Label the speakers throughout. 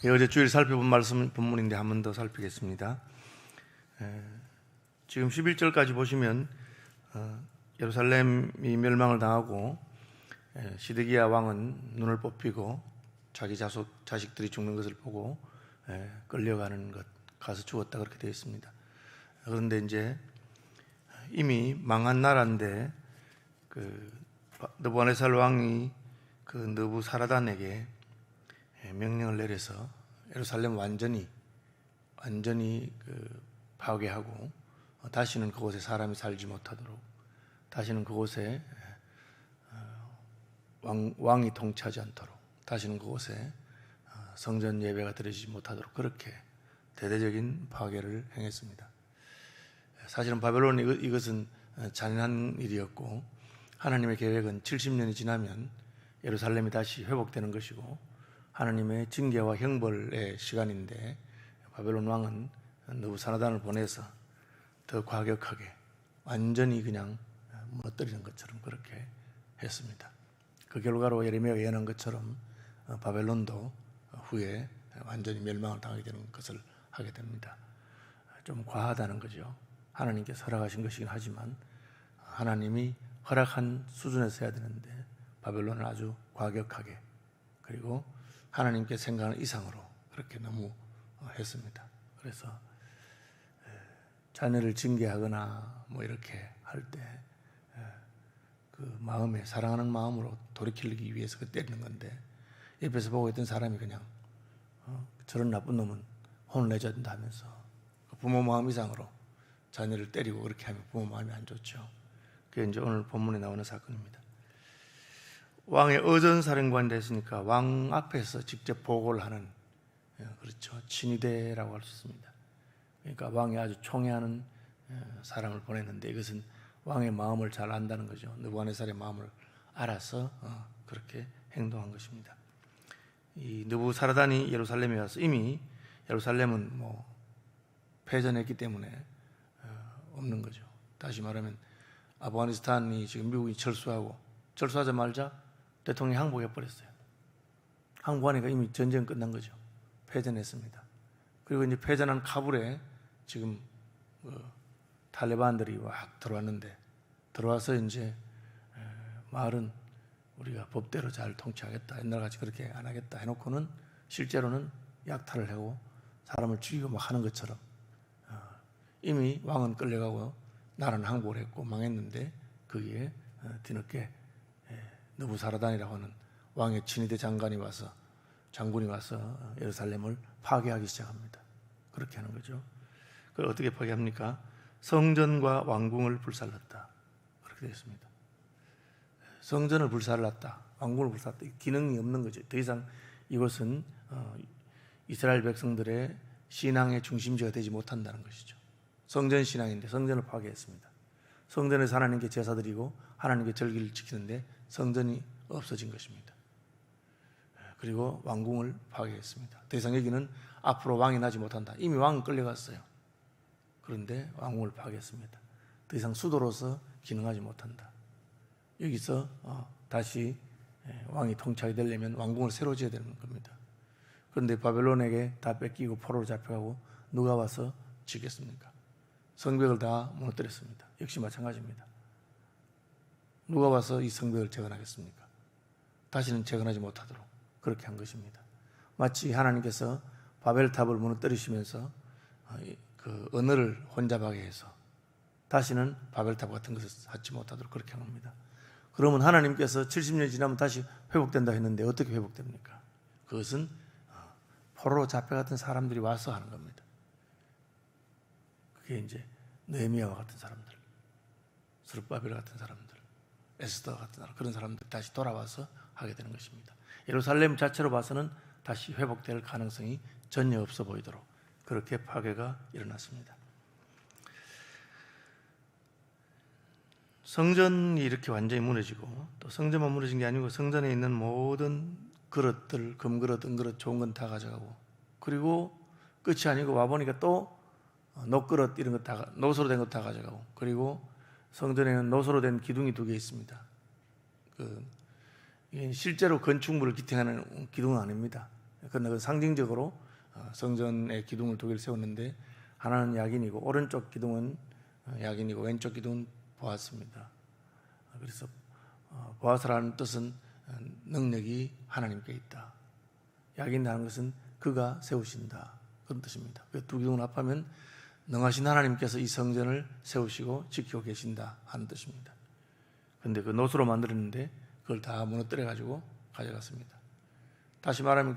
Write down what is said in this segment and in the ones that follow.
Speaker 1: 어제 주일 살펴본 말씀 본문인데 한 번 더 살피겠습니다. 지금 11절까지 보시면 예루살렘이 멸망을 당하고 시드기야 왕은 눈을 뽑히고 자기 자식들이 죽는 것을 보고 끌려가는 것, 가서 죽었다 그렇게 되어 있습니다. 그런데 이제 이미 망한 나라인데 느부갓네살 왕이 그 느부사라단에게 명령을 내려서 예루살렘 완전히 파괴하고 다시는 그곳에 사람이 살지 못하도록, 다시는 그곳에 왕이 통치하지 않도록, 다시는 그곳에 성전 예배가 드려지지 못하도록 그렇게 대대적인 파괴를 행했습니다. 사실은 바벨론 이것은 잔인한 일이었고, 하나님의 계획은 70년이 지나면 예루살렘이 다시 회복되는 것이고 하나님의 징계와 형벌의 시간인데, 바벨론 왕은 느부사라단을 보내서 더 과격하게 완전히 그냥 무너뜨리는 것처럼 그렇게 했습니다. 그 결과로 예레미야가 예언한 것처럼 바벨론도 후에 완전히 멸망을 당하게 되는 것을 하게 됩니다. 좀 과하다는 거죠. 하나님께서 허락하신 것이긴 하지만 하나님이 허락한 수준에서 해야 되는데 바벨론은 아주 과격하게, 그리고 하나님께 생각하는 이상으로 그렇게 너무 했습니다. 그래서 자녀를 징계하거나 뭐 이렇게 할 때 그 마음에, 사랑하는 마음으로 돌이키기 위해서 그 때리는 건데, 옆에서 보고 있던 사람이 그냥 저런 나쁜 놈은 혼을 내줘야 된다 하면서 부모 마음 이상으로 자녀를 때리고 그렇게 하면 부모 마음이 안 좋죠. 그게 이제 오늘 본문에 나오는 사건입니다. 왕의 의전사령관이 됐으니까 왕 앞에서 직접 보고를 하는, 그렇죠, 친위대라고 할 수 있습니다. 그러니까 왕이 아주 총애하는 사람을 보냈는데, 이것은 왕의 마음을 잘 안다는 거죠. 느부갓네살의 마음을 알아서 그렇게 행동한 것입니다. 이 느부사라단이 예루살렘에 와서, 이미 예루살렘은 뭐 패전했기 때문에 없는 거죠. 다시 말하면 아프가니스탄이 지금 미국이 철수하자마자 대통령이 항복해 버렸어요. 항복하니까 이미 전쟁 끝난 거죠. 패전했습니다. 그리고 이제 패전한 카불에 지금 탈레반들이 막 들어왔는데, 들어와서 이제 마을은 우리가 법대로 잘 통치하겠다, 옛날같이 그렇게 안 하겠다 해놓고는 실제로는 약탈을 하고 사람을 죽이고 막 하는 것처럼, 이미 왕은 끌려가고 나라는 항복을 했고 망했는데, 거기에 뒤늦게 느부사라단이라고 하는 왕의 친위대 장군이 와서 예루살렘을 파괴하기 시작합니다. 그렇게 하는 거죠. 그걸 어떻게 파괴합니까? 성전과 왕궁을 불살랐다, 그렇게 되어 있습니다. 성전을 불살랐다, 왕궁을 불살랐다, 기능이 없는 거죠. 더 이상 이것은 이스라엘 백성들의 신앙의 중심지가 되지 못한다는 것이죠. 성전 신앙인데 성전을 파괴했습니다. 성전에서 하나님께 제사드리고 하나님께 절기를 지키는데 성전이 없어진 것입니다. 그리고 왕궁을 파괴했습니다. 더 이상 여기는 앞으로 왕이 나지 못한다. 이미 왕은 끌려갔어요. 그런데 왕궁을 파괴했습니다. 더 이상 수도로서 기능하지 못한다. 여기서 다시 왕이 통치하게 되려면 왕궁을 새로 지어야 되는 겁니다. 그런데 바벨론에게 다 뺏기고 포로로 잡혀가고 누가 와서 지겠습니까? 성벽을 다 무너뜨렸습니다. 역시 마찬가지입니다. 누가 와서 이 성벽을 재건하겠습니까? 다시는 재건하지 못하도록 그렇게 한 것입니다. 마치 하나님께서 바벨탑을 무너뜨리시면서 그 언어를 혼잡하게 해서 다시는 바벨탑 같은 것을 쌓지 못하도록 그렇게 한 겁니다. 그러면 하나님께서 70년 지나면 다시 회복된다 했는데 어떻게 회복됩니까? 그것은 포로로 잡혀갔던 사람들이 와서 하는 겁니다. 그게 이제 느헤미야와 같은 사람들, 스룹바벨 같은 사람들, 에스더 같은 사람, 그런 사람들 다시 돌아와서 하게 되는 것입니다. 예루살렘 자체로 봐서는 다시 회복될 가능성이 전혀 없어 보이도록 그렇게 파괴가 일어났습니다. 성전이 이렇게 완전히 무너지고, 또 성전만 무너진 게 아니고 성전에 있는 모든 그릇들, 금그릇, 은그릇, 좋은 건 다 가져가고, 그리고 끝이 아니고 와보니까 또 녹그릇 이런 것 다, 노소로 된 것 다 가져가고, 그리고 성전에는 노소로 된 기둥이 2개 있습니다. 실제로 건축물을 기탱하는 기둥은 아닙니다. 그러나 상징적으로 성전의 기둥을 두 개를 세웠는데 하나는 야긴이고 오른쪽 기둥은 야긴이고 왼쪽 기둥은 보아스입니다. 그래서 보아스라는 뜻은 능력이 하나님께 있다. 야긴이라는 것은 그가 세우신다, 그런 뜻입니다. 그 두 기둥을 합하면 능하신 하나님께서 이 성전을 세우시고 지키고 계신다 하는 뜻입니다. 그런데 그 노수로 만들었는데 그걸 다 무너뜨려 가지고 가져갔습니다. 다시 말하면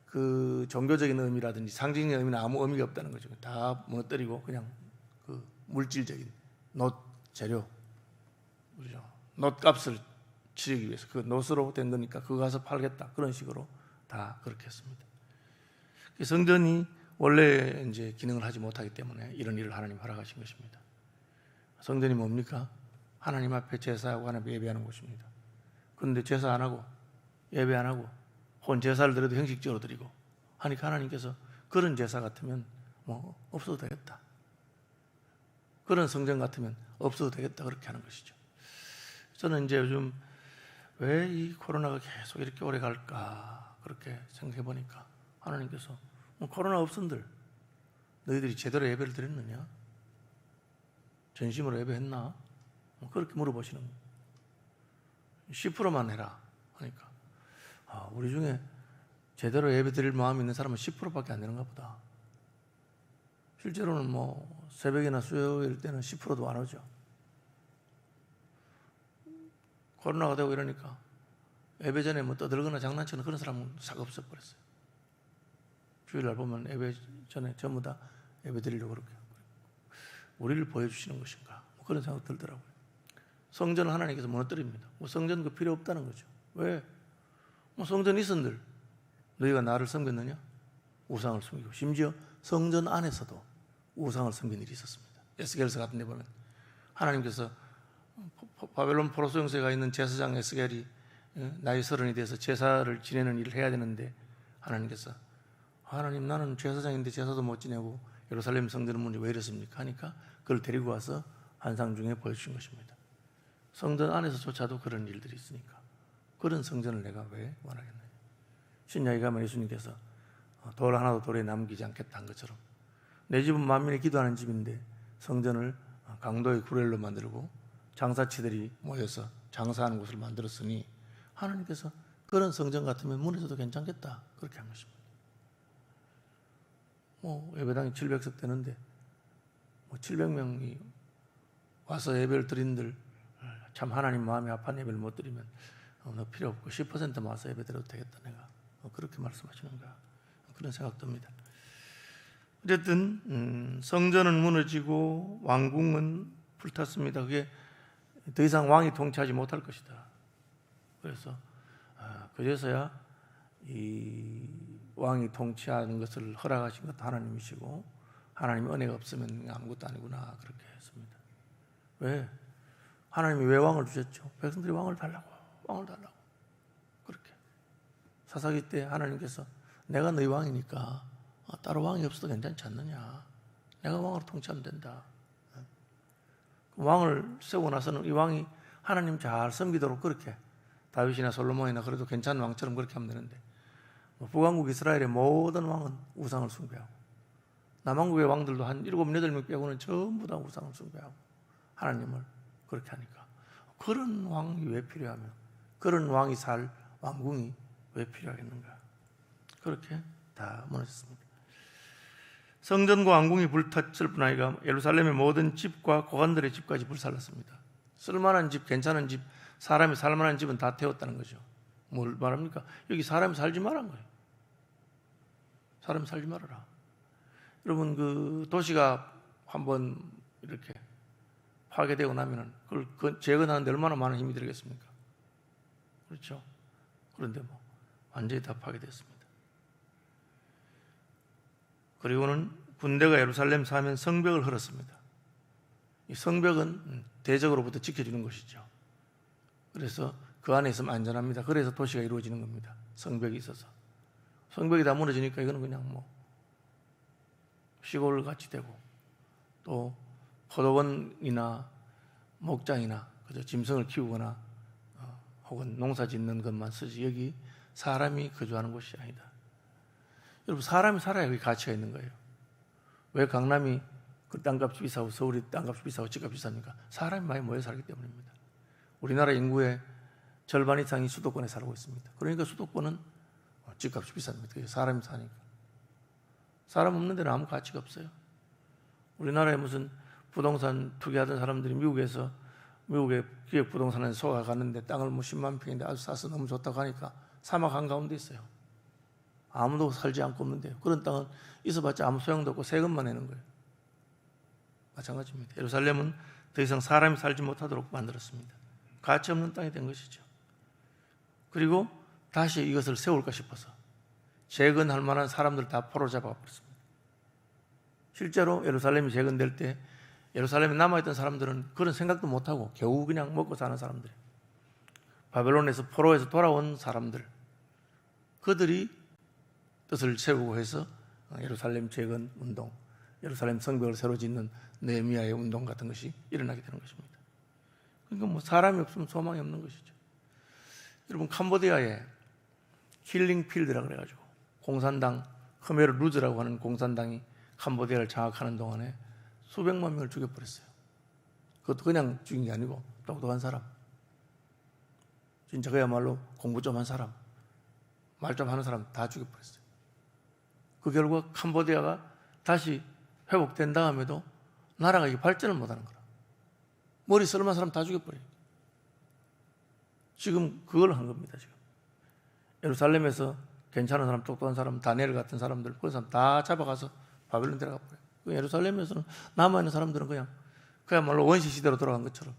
Speaker 1: 그 종교적인 의미라든지 상징적인 의미는 아무 의미가 없다는 거죠. 다 무너뜨리고 그냥 그 물질적인 놋 재료, 그렇죠? 놋 값을 치르기 위해서 그 놋으로 된 거니까 그거 가서 팔겠다, 그런 식으로 다 그렇게 했습니다. 성전이 원래 이제 기능을 하지 못하기 때문에 이런 일을 하나님 허락하신 것입니다. 성전이 뭡니까? 하나님 앞에 제사하고 하나님 예배하는 곳입니다. 그런데 제사 안 하고 예배 안 하고 혹은 제사를 드려도 형식적으로 드리고 하니까 하나님께서 그런 제사 같으면 뭐 없어도 되겠다, 그런 성전 같으면 없어도 되겠다, 그렇게 하는 것이죠. 저는 이제 요즘 왜 이 코로나가 계속 이렇게 오래 갈까 그렇게 생각해 보니까 하나님께서 코로나 없은들 너희들이 제대로 예배를 드렸느냐? 전심으로 예배했나? 그렇게 물어보시는 거예요. 10%만 해라 하니까 우리 중에 제대로 예배 드릴 마음이 있는 사람은 10%밖에 안 되는가 보다. 실제로는 뭐 새벽이나 수요일 때는 10%도 안 오죠. 코로나가 되고 이러니까 예배 전에 뭐 떠들거나 장난치는 그런 사람은 싹 없어버렸어요. 주일날 보면 예배 전에 전부 다 예배 드리려고 그렇게 우리를 보여주시는 것인가, 뭐 그런 생각 들더라고요. 성전을 하나님께서 무너뜨립니다. 뭐 성전 그 필요 없다는 거죠. 왜? 뭐 성전 있은들 너희가 나를 섬겼느냐? 우상을 섬기고, 심지어 성전 안에서도 우상을 섬긴 일이 있었습니다. 에스겔서 같은 데 보면 하나님께서 바벨론 포로수용소에 가 있는 제사장 에스겔이 나이 30이 돼서 제사를 지내는 일을 해야 되는데 하나님께서 하나님, 나는 제사장인데 제사도 못 지내고 예루살렘 성전의 문이 왜 이렇습니까? 하니까 그걸 데리고 와서 환상 중에 보여주신 것입니다. 성전 안에서조차도 그런 일들이 있으니까 그런 성전을 내가 왜 원하겠느냐. 신약에 가면 예수님께서 돌 하나도 돌에 남기지 않겠다 한 것처럼 내 집은 만민이 기도하는 집인데 성전을 강도의 구렐로 만들고 장사치들이 모여서 장사하는 곳을 만들었으니 하나님께서 그런 성전 같으면 무너져도 괜찮겠다, 그렇게 한 것입니다. 뭐 예배당이 700석 되는데 뭐 700명이 와서 예배를 드린들 참 하나님 마음이 아픈 예배를 못 드리면 너 필요 없고 10%만 와서 예배 드려도 되겠다, 내가 그렇게 말씀하시는가, 그런 생각 듭니다. 어쨌든 성전은 무너지고 왕궁은 불탔습니다. 그게 더 이상 왕이 통치하지 못할 것이다. 그래서 그제서야 이 왕이 통치하는 것을 허락하신 것도 하나님이시고 하나님의 은혜가 없으면 아무것도 아니구나, 그렇게 했습니다. 왜? 하나님이 왜 왕을 주셨죠? 백성들이 왕을 달라고 그렇게. 사사기 때 하나님께서 내가 너희 왕이니까 따로 왕이 없어도 괜찮지 않느냐, 내가 왕으로 통치하면 된다. 왕을 세우고 나서는 이 왕이 하나님 잘 섬기도록 그렇게 다윗이나 솔로몬이나 그래도 괜찮은 왕처럼 그렇게 하면 되는데 북왕국 이스라엘의 모든 왕은 우상을 숭배하고 남왕국의 왕들도 한 7, 8명 빼고는 전부 다 우상을 숭배하고 하나님을 그렇게 하니까 그런 왕이 왜 필요하며 그런 왕이 살 왕궁이 왜 필요하겠는가, 그렇게 다 무너졌습니다. 성전과 왕궁이 불탔을 뿐 아니라 예루살렘의 모든 집과 고관들의 집까지 불살랐습니다. 쓸만한 집, 괜찮은 집, 사람이 살만한 집은 다 태웠다는 거죠. 뭘 말합니까? 여기 사람이 살지 말란 거예요. 사람이 살지 말아라. 여러분, 그 도시가 한번 이렇게 파괴되고 나면은 그걸 재건하는데 얼마나 많은 힘이 들겠습니까? 그렇죠? 그런데 뭐 완전히 다 파괴됐습니다. 그리고는 군대가 예루살렘 사면 성벽을 헐었습니다. 이 성벽은 대적으로부터 지켜주는 것이죠. 그래서 그 안에 있으면 안전합니다. 그래서 도시가 이루어지는 겁니다. 성벽이 있어서. 성벽이 다 무너지니까 이거는 그냥 뭐 시골 같이 되고 또 포도원이나 목장이나 그저 짐승을 키우거나 혹은 농사 짓는 것만 쓰지 여기 사람이 거주하는 곳이 아니다. 여러분, 사람이 살아야 그게 가치가 있는 거예요. 왜 강남이 그 땅값이 비싸고 서울이 땅값이 비싸고 집값이 비쌉니까? 사람이 많이 모여 살기 때문입니다. 우리나라 인구의 절반 이상이 수도권에 살고 있습니다. 그러니까 수도권은 집값이 비쌉니다. 그게 사람이 사니까. 사람 없는 데는 아무 가치가 없어요. 우리나라에 무슨 부동산 투기하던 사람들이 미국의 기업 부동산에 소가 갔는데 땅을 뭐 10만 평인데 아주 싸서 너무 좋다고 하니까 사막 한가운데 있어요. 아무도 살지 않고 없는데요. 그런 땅은 있어봤자 아무 소용도 없고 세금만 내는 거예요. 마찬가지입니다. 예루살렘은 더 이상 사람이 살지 못하도록 만들었습니다. 가치 없는 땅이 된 것이죠. 그리고 다시 이것을 세울까 싶어서 재건할 만한 사람들 다 포로 잡아버렸습니다. 실제로 예루살렘이 재건될 때 예루살렘에 남아있던 사람들은 그런 생각도 못하고 겨우 그냥 먹고 사는 사람들, 바벨론에서 포로에서 돌아온 사람들, 그들이 뜻을 세우고 해서 예루살렘 재건 운동, 예루살렘 성벽을 새로 짓는 느헤미야의 운동 같은 것이 일어나게 되는 것입니다. 그러니까 뭐 사람이 없으면 소망이 없는 것이죠. 여러분, 캄보디아에 힐링 필드라 그래가지고 공산당, khmer rouge라고 하는 공산당이 캄보디아를 장악하는 동안에 수백만 명을 죽여버렸어요. 그것도 그냥 죽인 게 아니고 똑똑한 사람, 진짜 그야말로 공부 좀 한 사람, 말 좀 하는 사람 다 죽여버렸어요. 그 결과 캄보디아가 다시 회복된 다음에도 나라가 이게 발전을 못하는 거라. 머리 썰만 사람 다 죽여버려요. 지금 그걸 한 겁니다. 지금 예루살렘에서 괜찮은 사람, 똑똑한 사람, 다니엘 같은 사람들, 그런 사람 다 잡아가서 바벨론 데려가 버려요. 예루살렘에서는 남아있는 사람들은 그야말로 원시 시대로 돌아간 것처럼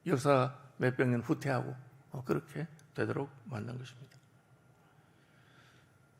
Speaker 1: 역사 몇백 년 후퇴하고 그렇게 되도록 만든 것입니다.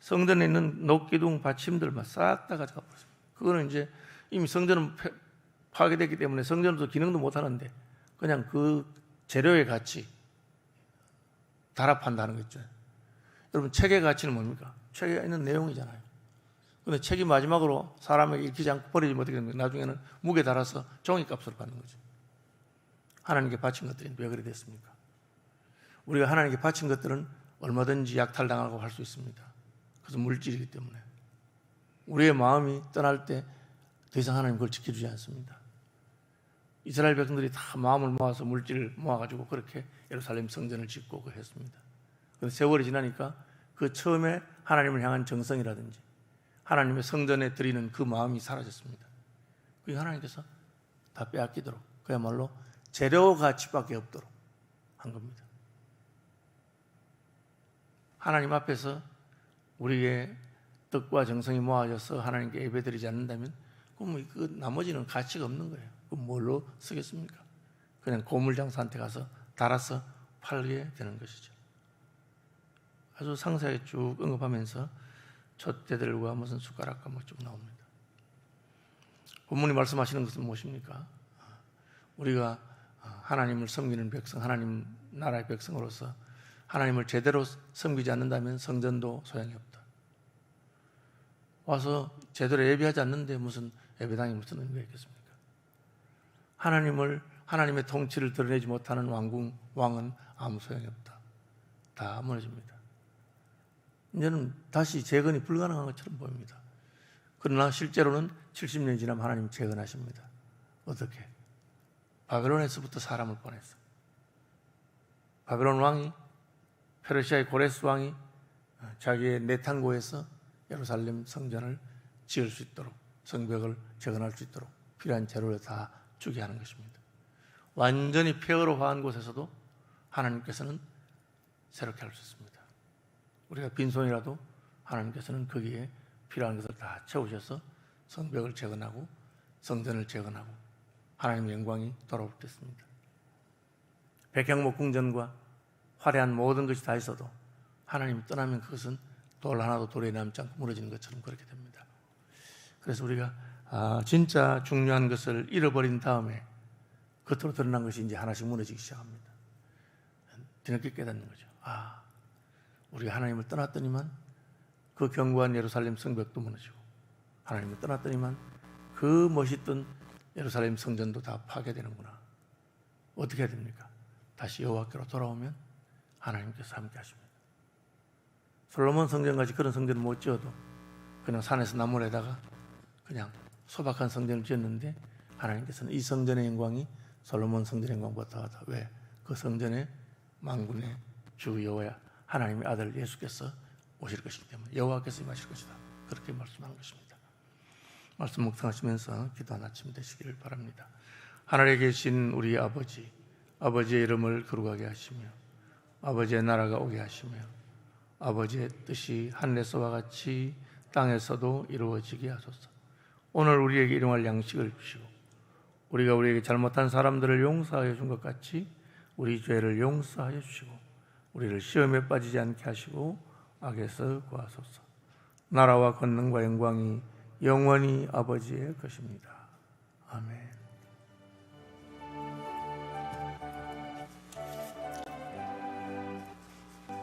Speaker 1: 성전에 있는 녹기둥 받침들만 싹 다 가져가 버렸습니다. 그거는 이제 이미 성전은 파괴됐기 때문에 성전도 기능도 못 하는데 그냥 그 재료의 가치 달합한다는 거죠. 여러분, 책의 가치는 뭡니까? 책에 있는 내용이잖아요. 근데 책이 마지막으로 사람에게 읽히지 않고 버리지 못하게 됩니다. 나중에는 무게 달아서 종이값으로 받는 거죠. 하나님께 바친 것들이 왜 그래 됐습니까? 우리가 하나님께 바친 것들은 얼마든지 약탈당하고 할 수 있습니다. 그것은 물질이기 때문에 우리의 마음이 떠날 때 더 이상 하나님 그걸 지켜주지 않습니다. 이스라엘 백성들이 다 마음을 모아서 물질을 모아가지고 그렇게 예루살렘 성전을 짓고 했습니다. 그런데 세월이 지나니까 그 처음에 하나님을 향한 정성이라든지 하나님의 성전에 드리는 그 마음이 사라졌습니다. 그게 하나님께서 다 빼앗기도록, 그야말로 재료 가치밖에 없도록 한 겁니다. 하나님 앞에서 우리의 뜻과 정성이 모아져서 하나님께 예배드리지 않는다면 그럼 그 나머지는 가치가 없는 거예요. 그럼 뭘로 쓰겠습니까? 그냥 고물장사한테 가서 달아서 팔게 되는 것이죠. 아주 상세하게 쭉 언급하면서 촛대들과 무슨 숟가락과 뭐 쭉 나옵니다. 본문이 말씀하시는 것은 무엇입니까? 우리가 하나님을 섬기는 백성, 하나님 나라의 백성으로서 하나님을 제대로 섬기지 않는다면 성전도 소용이 없다. 와서 제대로 예배하지 않는데 무슨 예배당이 무슨 의미가 있겠습니까? 하나님의 통치를 드러내지 못하는 왕은 아무 소용이 없다. 다 무너집니다. 이제는 다시 재건이 불가능한 것처럼 보입니다. 그러나 실제로는 70년이 지나면 하나님 재건하십니다. 어떻게? 바벨론에서부터 사람을 보냈어. 바벨론 왕이, 페르시아의 고레스 왕이 자기의 내탄고에서 예루살렘 성전을 지을 수 있도록, 성벽을 재건할 수 있도록 필요한 재료를 다 주게 하는 것입니다. 완전히 폐허로 화한 곳에서도 하나님께서는 새롭게 할 수 있습니다. 우리가 빈손이라도 하나님께서는 거기에 필요한 것을 다 채우셔서 성벽을 재건하고 성전을 재건하고 하나님의 영광이 돌아올 것입니다. 백향목 궁전과 화려한 모든 것이 다 있어도 하나님이 떠나면 그것은 돌 하나도 돌에 남지 않고 무너지는 것처럼 그렇게 됩니다. 그래서 우리가 진짜 중요한 것을 잃어버린 다음에 겉으로 드러난 것이 이제 하나씩 무너지기 시작합니다. 뒤늦게 깨닫는 거죠. 우리가 하나님을 떠났더니만 그 견고한 예루살렘 성벽도 무너지고 하나님을 떠났더니만 그 멋있던 예루살렘 성전도 다 파괴되는구나. 어떻게 해야 됩니까? 다시 여호와께로 돌아오면 하나님께서 함께 하십니다. 솔로몬 성전같이 그런 성전을 못 지어도 그냥 산에서 나무에다가 그냥 소박한 성전을 지었는데 하나님께서는 이 성전의 영광이 솔로몬 성전의 영광보다 더하다. 왜? 그 성전에 만군의 주 여호와 하나님의 아들 예수께서 오실 것이기 때문에, 여호와께서 임하실 것이다. 그렇게 말씀하는 것입니다. 말씀 묵상하시면서 기도한 아침 되시기를 바랍니다. 하늘에 계신 우리 아버지, 아버지의 이름을 거룩하게 하시며 아버지의 나라가 오게 하시며 아버지의 뜻이 하늘에서와 같이 땅에서도 이루어지게 하소서. 오늘 우리에게 일용할 양식을 주시고 우리가 우리에게 잘못한 사람들을 용서하여 준 것 같이 우리 죄를 용서하여 주시고 우리를 시험에 빠지지 않게 하시고 악에서 구하소서. 나라와 권능과 영광이 영원히 아버지의 것입니다. 아멘.